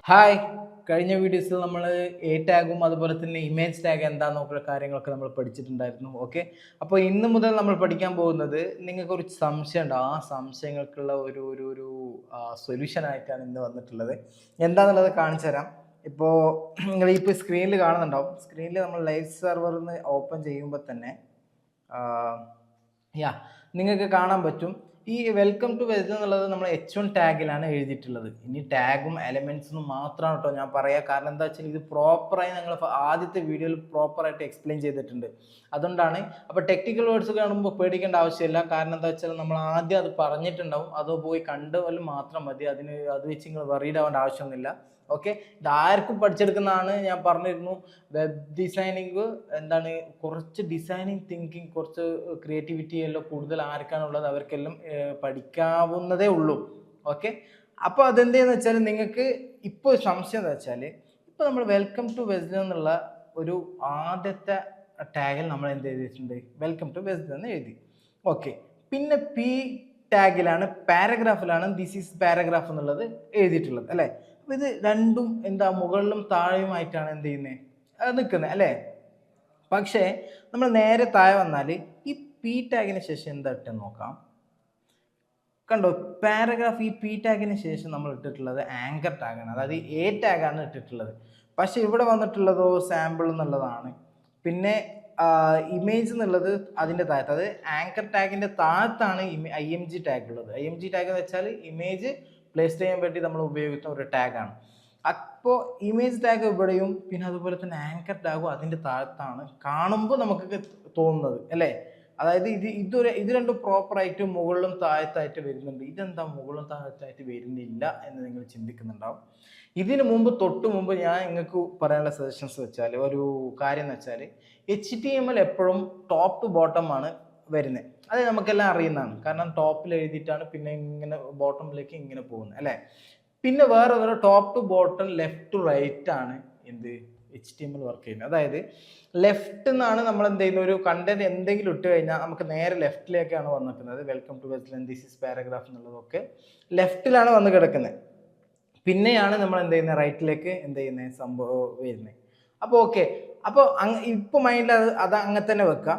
Hi, കഴിഞ്ഞ വീഡിയോസിൽ നമ്മൾ എ ടാഗും അതുപോലെ തന്നെ ഇമേജ് ടാഗ് എന്താണെന്നൊക്കെ കാര്യങ്ങളൊക്കെ നമ്മൾ പഠിച്ചിട്ടുണ്ടായിരുന്നു. ഓക്കെ, അപ്പോൾ ഇന്ന് മുതൽ നമ്മൾ പഠിക്കാൻ പോകുന്നത് നിങ്ങൾക്ക് ഒരു സംശയമുണ്ട്. ആ സംശയങ്ങൾക്കുള്ള ഒരു സൊല്യൂഷൻ ആയിട്ടാണ് ഇന്ന് വന്നിട്ടുള്ളത്. എന്താണെന്നുള്ളത് കാണിച്ചു തരാം. ഇപ്പോൾ നിങ്ങൾ ഇപ്പോൾ സ്ക്രീനിൽ കാണുന്നുണ്ടാവും. സ്ക്രീനിൽ നമ്മൾ ലൈവ് സെർവറിന്ന് ഓപ്പൺ ചെയ്യുമ്പോൾ തന്നെ യാ നിങ്ങൾക്ക് കാണാൻ പറ്റും. ഈ വെൽക്കം ടു വെജ് എന്നുള്ളത് നമ്മൾ H1 ടാഗിലാണ് എഴുതിയിട്ടുള്ളത്. ഇനി ടാഗും എലമെന്റ്സും മാത്രമാണ് കേട്ടോ ഞാൻ പറയാം. കാരണം എന്താ വെച്ചാൽ ഇത് പ്രോപ്പറായി ഞങ്ങൾ ആദ്യത്തെ വീഡിയോയിൽ പ്രോപ്പറായിട്ട് എക്സ്പ്ലെയിൻ ചെയ്തിട്ടുണ്ട്. അതുകൊണ്ടാണ്. അപ്പോൾ ടെക്നിക്കൽ വേർഡ്സ് കാണുമ്പോൾ പേടിക്കേണ്ട ആവശ്യമില്ല. കാരണം എന്താ വെച്ചാൽ നമ്മൾ ആദ്യം അത് പറഞ്ഞിട്ടുണ്ടാവും. അത് പോയി കണ്ടുപോലും മാത്രം മതി. അത് വെച്ച് നിങ്ങൾ വറീഡ് ആവേണ്ട ആവശ്യമൊന്നുമില്ല. ഓക്കെ, ഇതാർക്കും പഠിച്ചെടുക്കുന്നതാണ്. ഞാൻ പറഞ്ഞിരുന്നു, വെബ് ഡിസൈനിങ് എന്താണ്, കുറച്ച് ഡിസൈനിങ് തിങ്കിങ്, കുറച്ച് ക്രിയേറ്റിവിറ്റി എല്ലാം കൂടുതൽ ആർക്കാണുള്ളത് അവർക്കെല്ലാം പഠിക്കാവുന്നതേ ഉള്ളൂ. ഓക്കെ, അപ്പോൾ അതെന്താന്ന് വെച്ചാൽ നിങ്ങൾക്ക് ഇപ്പോൾ സംശയം എന്താ വെച്ചാൽ, ഇപ്പോൾ നമ്മൾ വെൽക്കം ടു വെസ്റ്റ് എന്നുള്ള ഒരു ആദ്യത്തെ ടാഗിൽ നമ്മൾ എന്ത് എഴുതിയിട്ടുണ്ട്, വെൽക്കം ടു വെസ്റ്റ് എന്ന് എഴുതി. ഓക്കെ, പിന്നെ പി ടാഗിലാണ്, പാരഗ്രാഫിലാണ് ദിസ് ഈസ് പാരഗ്രാഫ് എന്നുള്ളത് എഴുതിയിട്ടുള്ളത് അല്ലേ. അപ്പോൾ ഇത് രണ്ടും എന്താ, മുകളിലും താഴെയുമായിട്ടാണ് എന്ത് ചെയ്യുന്നത്, നിൽക്കുന്നത് അല്ലേ. പക്ഷേ നമ്മൾ നേരെ താഴെ വന്നാൽ ഈ പി ടാഗിന് ശേഷം എന്താ ഇട്ടെന്ന് നോക്കാം. കണ്ടോ, പാരഗ്രാഫ് ഈ പി ടാഗിന് ശേഷം നമ്മൾ ഇട്ടിട്ടുള്ളത് ആങ്കർ ടാഗാണ്, അതായത് എ ടാഗാണ് ഇട്ടിട്ടുള്ളത്. പക്ഷെ ഇവിടെ വന്നിട്ടുള്ളതോ സാമ്പിൾ എന്നുള്ളതാണ്. പിന്നെ ഇമേജ് എന്നുള്ളത് അതിൻ്റെ താഴത്ത്, അത് ആങ്കർ ടാഗിൻ്റെ താഴത്താണ് IMG ടാഗ് ഉള്ളത്. IMG ടാഗ് എന്ന് വെച്ചാൽ ഇമേജ് പ്ലേസ് ചെയ്യാൻ വേണ്ടി നമ്മൾ ഉപയോഗിക്കുന്ന ഒരു ടാഗാണ്. അപ്പോൾ ഇമേജ് ടാഗ് ഇവിടെയും പിന്നെ അതുപോലെ തന്നെ ആങ്കർ ടാഗും അതിൻ്റെ താഴത്താണ് കാണുമ്പോൾ നമുക്ക് തോന്നുന്നത് അല്ലേ. അതായത് ഇത് രണ്ടും പ്രോപ്പറായിട്ട് മുകളിലും താഴത്തായിട്ട് വരുന്നുണ്ട്. ഇതെന്താ മുകളിലും താഴത്തായിട്ട് വരുന്നില്ല എന്ന് നിങ്ങൾ ചിന്തിക്കുന്നുണ്ടാവും. ഇതിനു മുമ്പ് തൊട്ട് മുമ്പ് ഞാൻ നിങ്ങൾക്ക് പറയാനുള്ള സജഷൻസ് വെച്ചാൽ, ഒരു കാര്യം എന്ന് വെച്ചാൽ, HTML എപ്പോഴും ടോപ്പ് ടു ബോട്ടം ആണ് വരുന്നത്. അത് നമുക്കെല്ലാം അറിയുന്നതാണ്. കാരണം ടോപ്പിൽ എഴുതിയിട്ടാണ് പിന്നെ ഇങ്ങനെ ബോട്ടമിലേക്ക് ഇങ്ങനെ പോകുന്നത് അല്ലേ. പിന്നെ വേറെ ഒരു top to bottom left to right ആണ് എന്ത് HTML വർക്ക് ചെയ്യുന്നത്. അതായത് ലെഫ്റ്റ് നിന്നാണ് നമ്മൾ എന്ത് ചെയ്യുന്ന, ഒരു കണ്ടന്റ് എന്തെങ്കിലും ഇട്ട് കഴിഞ്ഞാൽ നമുക്ക് നേരെ ലെഫ്റ്റിലേക്കാണ് വന്നിരിക്കുന്നത്. Welcome to west this is paragraph എന്നുള്ളതൊക്കെ ലെഫ്റ്റിലാണ് വന്ന് കിടക്കുന്നത്. പിന്നെയാണ് നമ്മൾ എന്ത് ചെയ്യുന്നത്, റൈറ്റിലേക്ക് എന്ത് ചെയ്യുന്നത് സംഭവം വരുന്നത്. അപ്പോൾ ഓക്കെ, അപ്പോൾ ഇപ്പോൾ മൈൻഡിൽ അത് അങ്ങനെ തന്നെ വെക്കുക.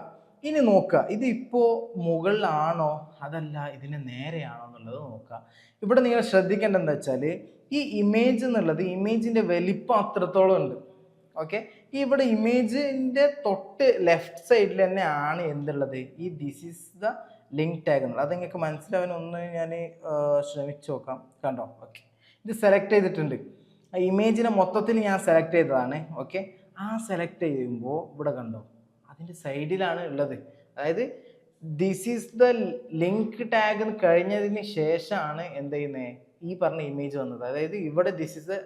ഇനി നോക്കുക, ഇത് ഇപ്പോൾ മുകളിലാണോ അതല്ല ഇതിന് നേരെയാണോ എന്നുള്ളത് നോക്കുക. ഇവിടെ നിങ്ങൾ ശ്രദ്ധിക്കേണ്ടത് എന്താ വെച്ചാൽ, ഈ ഇമേജ് എന്നുള്ളത് ഇമേജിൻ്റെ വലിപ്പം അത്രത്തോളം ഉണ്ട്. ഓക്കെ, ഇവിടെ ഇമേജിൻ്റെ തൊട്ട് ലെഫ്റ്റ് സൈഡിൽ തന്നെ ആണ് എന്തുള്ളത്, ഈ this is the link tag എന്നുള്ളത്. അത് നിങ്ങൾക്ക് മനസ്സിലാവാൻ ഒന്ന് ഞാൻ ശ്രമിച്ചു നോക്കാം. കണ്ടോ, ഓക്കെ, ഇത് സെലക്ട് ചെയ്തിട്ടുണ്ട്. ആ ഇമേജിനെ മൊത്തത്തിൽ ഞാൻ സെലക്ട് ചെയ്തതാണ്. ഓക്കെ, ആ സെലക്ട് ചെയ്യുമ്പോൾ ഇവിടെ കണ്ടോ, അതിൻ്റെ സൈഡിലാണ് ഉള്ളത്. അതായത് this is the link tag കഴിഞ്ഞതിന് ശേഷമാണ് എന്ത് ചെയ്യുന്നത്, ഈ പറഞ്ഞ ഇമേജ് വന്നത്. അതായത് ഇവിടെ this is the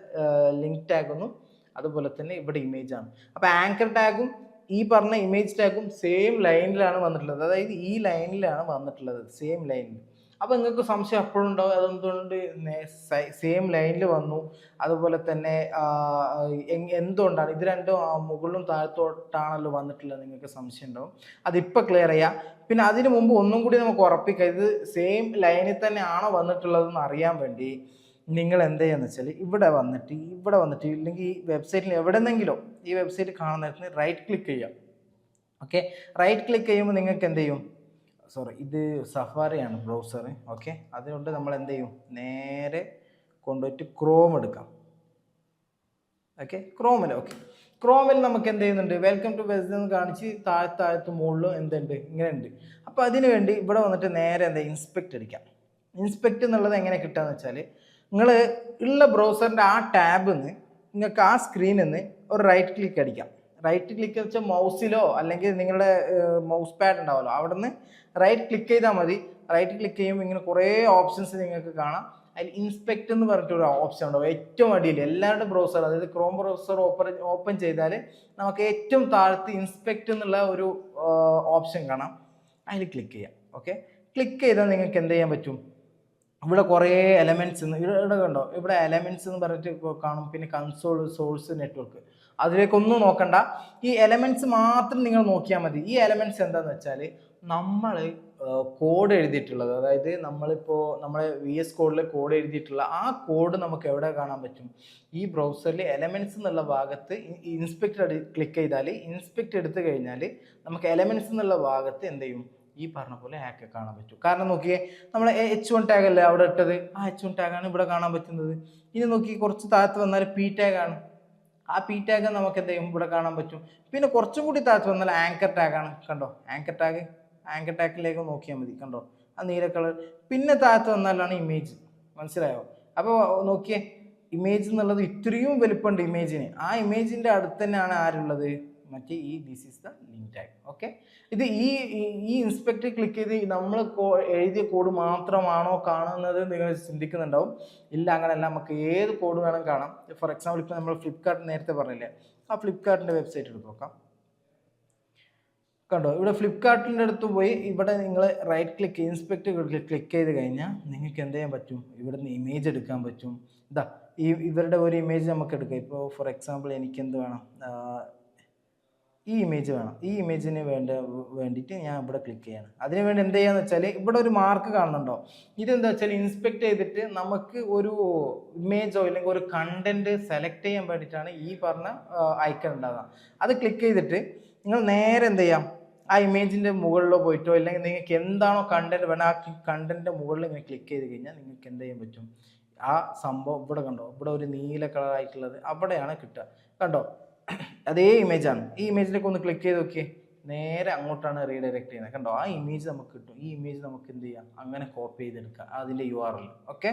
link tag ഒന്നും, അതുപോലെ തന്നെ ഇവിടെ ഇമേജ് ആണ്. അപ്പോൾ ആങ്കർ ടാഗും ഈ പറഞ്ഞ ഇമേജ് ടാഗും സെയിം ലൈനിലാണ് വന്നിട്ടുള്ളത്. അതായത് ഈ ലൈനിലാണ് വന്നിട്ടുള്ളത്, സെയിം ലൈനിൽ. അപ്പോൾ നിങ്ങൾക്ക് സംശയം അപ്പോഴും ഉണ്ടാവും, അതെന്തുകൊണ്ട് സെയിം ലൈനിൽ വന്നു, അതുപോലെ തന്നെ എന്തുകൊണ്ടാണ് ഇത് രണ്ടും മുകളിലും താഴത്തോട്ടാണല്ലോ വന്നിട്ടുള്ളത്, നിങ്ങൾക്ക് സംശയം ഉണ്ടാവും. അതിപ്പോൾ ക്ലിയർ ചെയ്യാം. പിന്നെ അതിന് മുമ്പ് ഒന്നും കൂടി നമുക്ക് ഉറപ്പിക്കാം, ഇത് സെയിം ലൈനിൽ തന്നെ ആണോ വന്നിട്ടുള്ളതെന്ന് അറിയാൻ വേണ്ടി നിങ്ങൾ എന്ത് ചെയ്യുക വെച്ചാൽ, ഇവിടെ വന്നിട്ട് ഇല്ലെങ്കിൽ ഈ വെബ്സൈറ്റിൽ എവിടെന്നെങ്കിലും ഈ വെബ്സൈറ്റ് കാണുന്ന റൈറ്റ് ക്ലിക്ക് ചെയ്യാം. ഓക്കെ, റൈറ്റ് ക്ലിക്ക് ചെയ്യുമ്പോൾ നിങ്ങൾക്ക് എന്ത് ചെയ്യും, ഇത് സഫാരിയാണ് ബ്രൗസർ. ഓക്കെ, അതുകൊണ്ട് നമ്മൾ എന്ത് ചെയ്യും, നേരെ കൊണ്ടുപോയിട്ട് ക്രോം എടുക്കാം. ഓക്കെ, ക്രോമിൽ നമുക്ക് എന്ത് ചെയ്യുന്നുണ്ട്, വെൽക്കം ടു വെസ്റ്റ് എന്ന് കാണിച്ച് താഴത്ത് മുകളിലും എന്തുണ്ട്, ഇങ്ങനെ ഉണ്ട്. അപ്പോൾ അതിന് വേണ്ടി ഇവിടെ വന്നിട്ട് നേരെ എന്താ ഇൻസ്പെക്ട് അടിക്കാം. ഇൻസ്പെക്ട് എന്നുള്ളത് എങ്ങനെ കിട്ടുകയെന്ന് വെച്ചാൽ, നിങ്ങൾ ഉള്ള ബ്രൗസറിൻ്റെ ആ ടാബിൽ നിന്ന് നിങ്ങൾക്ക് ആ സ്ക്രീനിൽ നിന്ന് ഒരു റൈറ്റ് ക്ലിക്ക് അടിക്കാം. റൈറ്റ് ക്ലിക്ക് വെച്ചാൽ മൗസിലോ അല്ലെങ്കിൽ നിങ്ങളുടെ മൗസ് പാഡ് ഉണ്ടാവുമല്ലോ, അവിടെ നിന്ന് റൈറ്റ് ക്ലിക്ക് ചെയ്താൽ മതി. റൈറ്റ് ക്ലിക്ക് ചെയ്യുമ്പോൾ ഇങ്ങനെ കുറേ ഓപ്ഷൻസ് നിങ്ങൾക്ക് കാണാം. അതിൽ ഇൻസ്പെക്ട് എന്ന് പറഞ്ഞിട്ടൊരു ഓപ്ഷൻ ഉണ്ടാവും ഏറ്റവും അടിയിൽ. എല്ലാവരുടെ ബ്രൗസർ, അതായത് ക്രോം ബ്രൗസർ ഓപ്പൺ ചെയ്താൽ നമുക്ക് ഏറ്റവും താഴത്ത് ഇൻസ്പെക്ട് എന്നുള്ള ഒരു ഓപ്ഷൻ കാണാം. അതിൽ ക്ലിക്ക് ചെയ്യാം. ഓക്കെ, ക്ലിക്ക് ചെയ്താൽ നിങ്ങൾക്ക് എന്ത് ചെയ്യാൻ പറ്റും, ഇവിടെ കുറേ എലമെൻറ്റ്സ് ഇവിടെ കണ്ടോ, ഇവിടെ എലമെൻറ്റ്സ് എന്ന് പറഞ്ഞിട്ട് കാണും. പിന്നെ കൺസോൾ, സോഴ്സ്, നെറ്റ്വർക്ക്, അതിലേക്കൊന്നും നോക്കണ്ട. ഈ എലമെൻറ്റ്സ് മാത്രം നിങ്ങൾ നോക്കിയാൽ മതി. ഈ എലമെൻറ്റ്സ് എന്താണെന്ന് വെച്ചാൽ, നമ്മൾ കോഡ് എഴുതിയിട്ടുള്ളത്, അതായത് നമ്മളിപ്പോൾ നമ്മളെ VS കോഡിൽ കോഡ് എഴുതിയിട്ടുള്ള ആ കോഡ് നമുക്ക് എവിടെ കാണാൻ പറ്റും? ഈ ബ്രൗസറിൽ എലമെന്റ്സ് എന്നുള്ള ഭാഗത്ത് ഇൻസ്പെക്ട് ക്ലിക്ക് ചെയ്താൽ, ഇൻസ്പെക്ട് എടുത്തു കഴിഞ്ഞാൽ നമുക്ക് എലമെന്റ്സ് എന്നുള്ള ഭാഗത്ത് എന്ത് ചെയ്യും? ഈ പറഞ്ഞ പോലെ ഹാക്ക് കാണാൻ പറ്റും. കാരണം നോക്കിയേ, നമ്മൾ H1 ടാഗ് അല്ലേ അവിടെ ഇട്ടത്, ആ H1 ടാഗാണ് ഇവിടെ കാണാൻ പറ്റുന്നത്. ഇനി നോക്കി കുറച്ച് താഴത്ത് വന്നാൽ P ടാഗാണ്, ആ P ടാഗ് നമുക്ക് എന്ത് ചെയ്യും? ഇവിടെ കാണാൻ പറ്റും. പിന്നെ കുറച്ചും കൂടി താഴത്ത് വന്നാൽ ആങ്കർ ടാഗാണ്, കണ്ടോ ആങ്കർ ടാഗ്. ആങ്കർ ടാഗിലേക്ക് നോക്കിയാൽ മതി, കണ്ടോ ആ നീല കളർ. പിന്നെ താഴത്ത് വന്നാലാണ് ഇമേജ്, മനസ്സിലായോ? അപ്പോൾ നോക്കിയേ, ഇമേജ് എന്നുള്ളത് ഇത്രയും വലുപ്പമുണ്ട് ഇമേജിന്. ആ ഇമേജിന്റെ അടുത്ത് തന്നെയാണ് ആരുള്ളത്? മറ്റേ ഈ this is the link tag. Okay, ഇത് ഈ ഇൻസ്പെക്ടർ ക്ലിക്ക് ചെയ്ത് നമ്മൾ എഴുതിയ കോഡ് മാത്രമാണോ കാണുന്നത് നിങ്ങൾ ചിന്തിക്കുന്നുണ്ടാവും. ഇല്ല, അങ്ങനെയല്ല, നമുക്ക് ഏത് കോഡ് വേണം കാണാം. ഫോർ എക്സാമ്പിൾ ഇപ്പോൾ നമ്മൾ ഫ്ലിപ്കാർട്ട് നേരത്തെ പറഞ്ഞില്ലേ, ആ ഫ്ലിപ്കാർട്ടിന്റെ വെബ്സൈറ്റ് എടുത്ത് നോക്കാം. കണ്ടോ, ഇവിടെ ഫ്ലിപ്കാർട്ടിൻ്റെ അടുത്ത് പോയി ഇവിടെ നിങ്ങൾ റൈറ്റ് ക്ലിക്ക് ഇൻസ്പെക്ട് ക്ലിക്ക് ചെയ്ത് കഴിഞ്ഞാൽ നിങ്ങൾക്ക് എന്ത് ചെയ്യാൻ പറ്റും? ഇവിടുന്ന് ഇമേജ് എടുക്കാൻ പറ്റും. ഇതാ ഇവരുടെ ഒരു ഇമേജ് നമുക്ക് എടുക്കാം. ഇപ്പോൾ ഫോർ എക്സാമ്പിൾ എനിക്ക് എന്ത് വേണം? ഈ ഇമേജ് വേണം. ഈ ഇമേജിന് വേണ്ടിയിട്ട് ഞാൻ ഇവിടെ ക്ലിക്ക് ചെയ്യണം. അതിന് വേണ്ടി എന്ത് ചെയ്യാന്ന് വെച്ചാൽ ഇവിടെ ഒരു മാർക്ക് കാണുന്നുണ്ടോ? ഇതെന്താ വെച്ചാൽ ഇൻസ്പെക്ട് ചെയ്തിട്ട് നമുക്ക് ഒരു ഇമേജോ അല്ലെങ്കിൽ ഒരു കണ്ടന്റ് സെലക്ട് ചെയ്യാൻ വേണ്ടിയിട്ടാണ് ഈ പറഞ്ഞ ഐക്കൺ ഉണ്ടാകുക. അത് ക്ലിക്ക് ചെയ്തിട്ട് നിങ്ങൾ നേരെ എന്ത് ചെയ്യാം? ആ ഇമേജിന്റെ മുകളിലോ പോയിട്ടോ, അല്ലെങ്കിൽ നിങ്ങൾക്ക് എന്താണോ കണ്ടന്റ് വേണം ആ കണ്ടന്റിന്റെ മുകളിൽ ഇങ്ങനെ ക്ലിക്ക് ചെയ്ത് കഴിഞ്ഞാൽ നിങ്ങൾക്ക് എന്ത് ചെയ്യാൻ പറ്റും? ആ സംഭവം ഇവിടെ കണ്ടോ, ഇവിടെ ഒരു നീല കളർ ആയിട്ടുള്ളത് അവിടെയാണ് കിട്ടുക. കണ്ടോ, അതേ ഇമേജാണ്. ഈ ഇമേജിലേക്ക് ഒന്ന് ക്ലിക്ക് ചെയ്ത് നോക്കിയേ, നേരെ അങ്ങോട്ടാണ് റീഡയറക്ട് ചെയ്യുന്നത്. കണ്ടോ, ആ ഇമേജ് നമുക്ക് കിട്ടും. ഈ ഇമേജ് നമുക്ക് എന്ത് ചെയ്യാം? അങ്ങനെ കോപ്പി ചെയ്തെടുക്കാം അതിൻ്റെ URL. ഓക്കെ,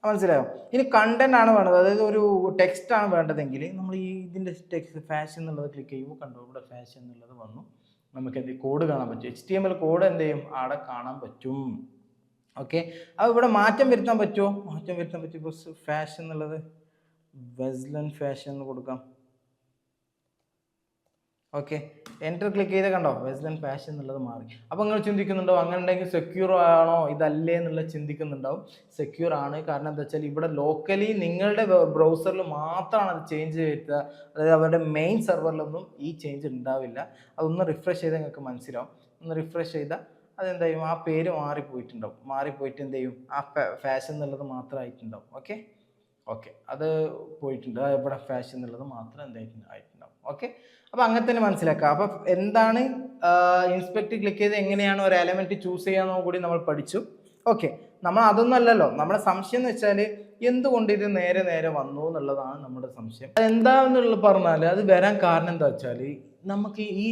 മനസ്സിലായോ? ഇനി കണ്ടന്റ് ആണ് വേണ്ടത്, അതായത് ഒരു ടെക്സ്റ്റ് ആണ് വേണ്ടതെങ്കിൽ നമ്മൾ ഇതിൻ്റെ ടെക്സ്റ്റ് ഫാഷൻ എന്നുള്ളത് ക്ലിക്ക് ചെയ്യുമ്പോൾ കണ്ടോ, ഇവിടെ ഫാഷൻ എന്നുള്ളത് വന്നു. നമുക്ക് എന്ത് കോഡ് കാണാൻ പറ്റും? HTML കോഡ് എന്ത് ചെയ്യും? അവിടെ കാണാൻ പറ്റും. ഓക്കെ, അപ്പോൾ ഇവിടെ മാറ്റം വരുത്താൻ പറ്റുമോ? മാറ്റം വരുത്താൻ പറ്റും. ഇപ്പോൾ ഫാഷൻ എന്നുള്ളത് വെസ്ലൻ ഫാഷൻ എന്ന് കൊടുക്കാം. ഓക്കെ, എൻ്റർ ക്ലിക്ക് ചെയ്ത് കണ്ടോ, വെസ്ലൻ ഫാഷൻ എന്നുള്ളത് മാറി. അപ്പോൾ നിങ്ങൾ ചിന്തിക്കുന്നുണ്ടോ അങ്ങനെ ഉണ്ടെങ്കിൽ സെക്യൂർ ആണോ ഇതല്ലേ എന്നുള്ളത് ചിന്തിക്കുന്നുണ്ടാവും. സെക്യൂർ ആണ്. കാരണം എന്താ വെച്ചാൽ ഇവിടെ ലോക്കലി നിങ്ങളുടെ ബ്രൗസറിൽ മാത്രമാണ് അത് ചേഞ്ച് വരുത്തുക. അതായത് അവരുടെ മെയിൻ സെർവറിലൊന്നും ഈ ചേഞ്ച് ഉണ്ടാവില്ല. അതൊന്ന് റിഫ്രഷ് ചെയ്താൽ നിങ്ങൾക്ക് മനസ്സിലാവും. ഒന്ന് റിഫ്രഷ് ചെയ്താൽ അതെന്താ ചെയ്യും? ആ പേര് മാറിപ്പോയിട്ടുണ്ടാവും. മാറിപ്പോയിട്ട് എന്ത് ചെയ്യും? ആ ഫാഷൻ എന്നുള്ളത് മാത്രമായിട്ടുണ്ടാവും. ഓക്കെ, ഓക്കെ, അത് പോയിട്ടുണ്ട്. ഇവിടെ ഫാഷൻ എന്നുള്ളത് മാത്രം ആയിട്ടുണ്ടാവും. ഓക്കെ, അപ്പോൾ അങ്ങനെ തന്നെ മനസ്സിലാക്കുക. അപ്പോൾ എന്താണ് ഇൻസ്പെക്ട് ക്ലിക്ക് ചെയ്ത് എങ്ങനെയാണ് ഒരു എലമെന്റ് ചൂസ് ചെയ്യാന്നോ കൂടി നമ്മൾ പഠിച്ചു. ഓക്കെ, നമ്മൾ അതൊന്നും അല്ലല്ലോ നമ്മുടെ സംശയം എന്ന് വെച്ചാൽ എന്തുകൊണ്ട് ഇത് നേരെ നേരെ വന്നു എന്നുള്ളതാണ് നമ്മുടെ സംശയം. അതെന്താണെന്നുള്ളത് പറഞ്ഞാൽ അത് വരാൻ കാരണം എന്താ വെച്ചാൽ നമുക്ക് ഈ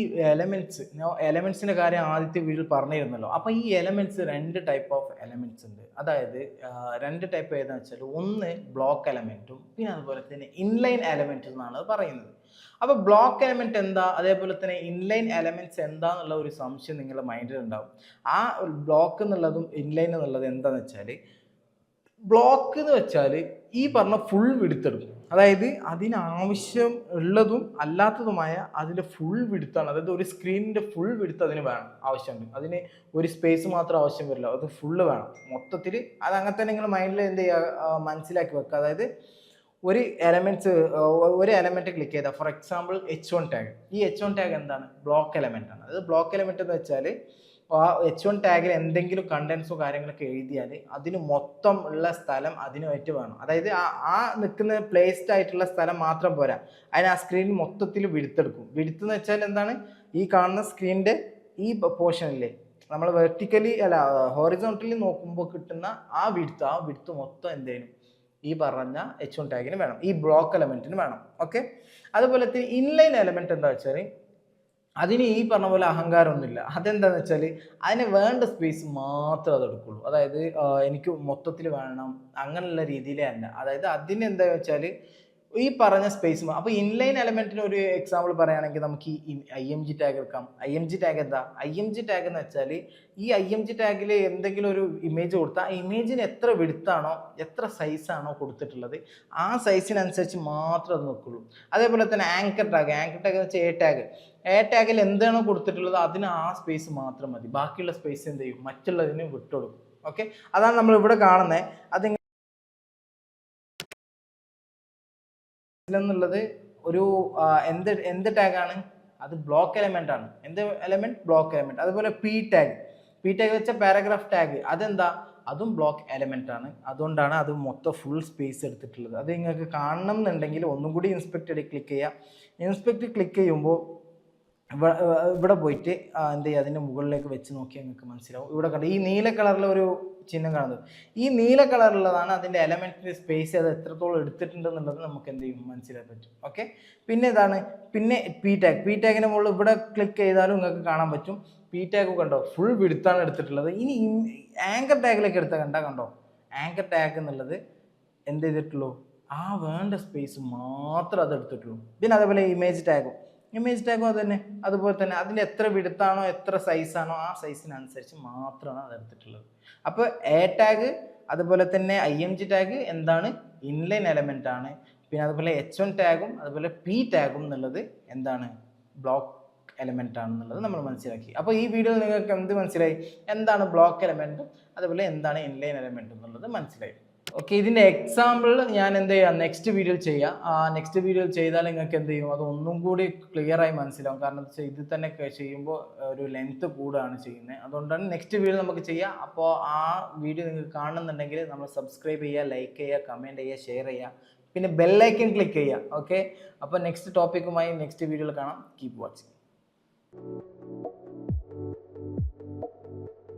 എലമെന്റ്സിന്റെ കാര്യം ആദ്യത്തെ വീഡിയോയിൽ പറഞ്ഞിരുന്നല്ലോ. അപ്പോൾ ഈ എലമെന്റ്സ് രണ്ട് ടൈപ്പ് ഓഫ് എലമെന്റ്സ് ഉണ്ട്. അതായത് രണ്ട് ടൈപ്പ് ഏതാണെന്ന് വെച്ചാൽ ഒന്ന് ബ്ലോക്ക് എലമെന്റും പിന്നെ അതുപോലെ തന്നെ ഇൻലൈൻ എലമെന്റ് എന്നാണ് പറയുന്നത്. അപ്പോൾ ബ്ലോക്ക് എലമെന്റ് എന്താ, അതേപോലെ തന്നെ ഇൻലൈൻ എലമെന്റ്സ് എന്താന്നുള്ള ഒരു സംശയം നിങ്ങളുടെ മൈൻഡിൽ ഉണ്ടാവും. ആ ബ്ലോക്ക് എന്നുള്ളതും ഇൻലൈൻ എന്നുള്ളത് എന്താന്ന് വെച്ചാൽ, ബ്ലോക്ക് എന്ന് വെച്ചാൽ ഈ പറഞ്ഞ ഫുൾ വിടുത്തെടുക്കും. അതായത് അതിനാവശ്യം ഉള്ളതും അല്ലാത്തതുമായ അതിൻ്റെ ഫുൾ വിടുത്താണ്. അതായത് ഒരു സ്ക്രീനിൻ്റെ ഫുൾ വിടുത്ത് അതിന് വേണം, ആവശ്യമുണ്ട്. അതിന് ഒരു സ്പേസ് മാത്രം ആവശ്യം വരില്ല, അത് ഫുള്ള് വേണം മൊത്തത്തിൽ. അത് അങ്ങനെ തന്നെ നിങ്ങൾ മൈൻഡിൽ എന്ത് ചെയ്യുക, മനസ്സിലാക്കി വെക്കുക. അതായത് ഒരു എലമെന്റ് ക്ലിക്ക് ചെയ്താൽ ഫോർ എക്സാമ്പിൾ H1 ടാഗ്. ഈ H1 ടാഗ് എന്താണ്? ബ്ലോക്ക് എലമെന്റ് ആണ്. അത് ബ്ലോക്ക് എലമെന്റ് എന്ന് വെച്ചാൽ ആ H1 ടാഗിൽ എന്തെങ്കിലും കണ്ടന്റ്സോ കാര്യങ്ങളൊക്കെ എഴുതിയാൽ അതിന് മൊത്തം ഉള്ള സ്ഥലം അതിനുമായിട്ട് വേണം. അതായത് ആ നിൽക്കുന്ന പ്ലേസ്ഡ് ആയിട്ടുള്ള സ്ഥലം മാത്രം പോരാ, അതിന് ആ സ്ക്രീനിൽ മൊത്തത്തിൽ വിടുത്തെടുക്കും. വിടുത്ത് എന്ന് വെച്ചാൽ എന്താണ്? ഈ കാണുന്ന സ്ക്രീനിന്റെ ഈ പോർഷനില്ലേ, നമ്മൾ വെർട്ടിക്കലി അല്ല ഹോറിസോണ്ടലി നോക്കുമ്പോൾ കിട്ടുന്ന ആ വിടുത്ത് മൊത്തം എന്തേലും ഈ പറഞ്ഞ H1 ടാഗിന് വേണം, ഈ ബ്ലോക്ക് എലമെന്റിന് വേണം. ഓക്കെ, അതുപോലെ തന്നെ ഇൻലൈൻ എലമെന്റ് എന്താ വെച്ചാൽ അതിന് ഈ പറഞ്ഞ പോലെ അഹങ്കാരമൊന്നുമില്ല. അതെന്താന്ന് വെച്ചാൽ അതിന് വേണ്ട സ്പേസ് മാത്രമേ അത് എടുക്കുള്ളൂ. അതായത് എനിക്ക് മൊത്തത്തിൽ വേണം അങ്ങനെയുള്ള രീതിയിലേ അല്ല. അതായത് അതിന് എന്താ വെച്ചാൽ ഈ പറഞ്ഞ സ്പേസ്. അപ്പോൾ ഇൻലൈൻ എലമെന്റിന് ഒരു എക്സാമ്പിൾ പറയുകയാണെങ്കിൽ നമുക്ക് ഈ IMG ടാഗ് എടുക്കാം. IMG ടാഗ് എന്താ? IMG ടാഗ് എന്ന് വെച്ചാൽ ഈ IMG ടാഗിൽ എന്തെങ്കിലും ഒരു ഇമേജ് കൊടുത്താൽ ആ ഇമേജിന് എത്ര വിടുത്താണോ എത്ര സൈസാണോ കൊടുത്തിട്ടുള്ളത് ആ സൈസിനനുസരിച്ച് മാത്രം അത് നോക്കുള്ളൂ. അതേപോലെ തന്നെ ആങ്കർ ടാഗ് എന്ന് വെച്ചാൽ എ ടാഗിൽ എന്താണോ കൊടുത്തിട്ടുള്ളത് അതിന് ആ സ്പേസ് മാത്രം മതി. ബാക്കിയുള്ള സ്പേസ് എന്ത് ചെയ്യും? മറ്റുള്ളതിന് വിട്ടുകൊടുക്കും. ഓക്കെ, അതാണ് നമ്മൾ ഇവിടെ കാണുന്നത്. അത് എന്നുള്ളത് ഒരു എന്ത് ടാഗാണ്? അത് ബ്ലോക്ക് എലമെന്റ് ആണ്. എന്ത് എലമെന്റ്? Block element. അതുപോലെ P ടാഗ് പി ടാഗ് വെച്ച പാരഗ്രാഫ് ടാഗ് അതെന്താ, അതും ബ്ലോക്ക് എലമെന്റ് ആണ്. അതുകൊണ്ടാണ് അത് മൊത്തം ഫുൾ സ്പേസ് എടുത്തിട്ടുള്ളത്. അത് നിങ്ങൾക്ക് കാണണം എന്നുണ്ടെങ്കിൽ ഒന്നും കൂടി ഇൻസ്പെക്ട് ക്ലിക്ക് ചെയ്യുക. ഇൻസ്പെക്ട് ക്ലിക്ക് ചെയ്യുമ്പോൾ ഇവിടെ പോയിട്ട് എന്ത് ചെയ്യുക, അതിൻ്റെ മുകളിലേക്ക് വെച്ച് നോക്കിയാൽ നിങ്ങൾക്ക് മനസ്സിലാവും. ഇവിടെ കണ്ട ഈ നീല കളറിലെ ഒരു ചിഹ്നം കാണുന്നത്, ഈ നീല കളറിലുള്ളതാണ് അതിൻ്റെ എലമെന്റിന്റെ സ്പേസ്, അത് എത്രത്തോളം എടുത്തിട്ടുണ്ട് എന്നുള്ളത് നമുക്ക് എന്ത് ചെയ്യും, മനസ്സിലാക്കാൻ പറ്റും. ഓക്കെ, പിന്നെ ഇതാണ്, പിന്നെ പി ടാഗിന് മുകളിൽ ഇവിടെ ക്ലിക്ക് ചെയ്താലും നിങ്ങൾക്ക് കാണാൻ പറ്റും. പി ടാഗ് കണ്ടോ ഫുൾ വിടുത്താണ് എടുത്തിട്ടുള്ളത്. ഇനി ആങ്കർ ടാഗിലേക്ക് എടുത്ത കണ്ടോ, ആങ്കർ ടാഗ് എന്നുള്ളത് എന്ത് ചെയ്തിട്ടുള്ളൂ, ആ വേണ്ട സ്പേസ് മാത്രം അത് എടുത്തിട്ടുള്ളൂ. പിന്നെ അതേപോലെ ഇമേജ് ടാഗും അത് തന്നെ അതുപോലെ തന്നെ അതിൻ്റെ എത്ര വിടുത്താണോ എത്ര സൈസാണോ ആ സൈസിനനുസരിച്ച് മാത്രമാണ് അത് എടുത്തിട്ടുള്ളത്. അപ്പോൾ എ ടാഗ് അതുപോലെ തന്നെ IMG ടാഗ് എന്താണ്, ഇൻലൈൻ എലമെന്റ് ആണ്. പിന്നെ അതുപോലെ H1 ടാഗും അതുപോലെ P ടാഗും എന്നുള്ളത് എന്താണ്, ബ്ലോക്ക് എലമെന്റ് ആണെന്നുള്ളത് നമ്മൾ മനസ്സിലാക്കി. അപ്പോൾ ഈ വീഡിയോയിൽ നിങ്ങൾക്ക് എന്ത് മനസ്സിലായി, എന്താണ് ബ്ലോക്ക് എലമെന്റും അതുപോലെ എന്താണ് ഇൻലൈൻ എലമെന്റ് എന്നുള്ളത് മനസ്സിലായി. ഓക്കെ, ഇതിൻ്റെ എക്സാമ്പിൾ ഞാൻ എന്ത് ചെയ്യാം, നെക്സ്റ്റ് വീഡിയോയിൽ ചെയ്യാം. നെക്സ്റ്റ് വീഡിയോയിൽ ചെയ്താൽ നിങ്ങൾക്ക് എന്ത് ചെയ്യും, അത് ഒന്നും കൂടി ക്ലിയർ ആയി മനസ്സിലാവും. കാരണം ഇത് തന്നെ ചെയ്യുമ്പോൾ ഒരു ലെങ്ത് കൂടുകയാണ് ചെയ്യുന്നത്. അതുകൊണ്ടാണ് നെക്സ്റ്റ് വീഡിയോ നമുക്ക് ചെയ്യാം. അപ്പോൾ ആ വീഡിയോ നിങ്ങൾക്ക് കാണുന്നുണ്ടെങ്കിൽ നമ്മൾ സബ്സ്ക്രൈബ് ചെയ്യുക, ലൈക്ക് ചെയ്യുക, കമൻറ്റ് ചെയ്യുക, ഷെയർ ചെയ്യുക, പിന്നെ ബെല്ലൈക്കൻ ക്ലിക്ക് ചെയ്യുക. ഓക്കെ, അപ്പോൾ നെക്സ്റ്റ് ടോപ്പിക്കുമായി നെക്സ്റ്റ് വീഡിയോയിൽ കാണാം. Keep watching.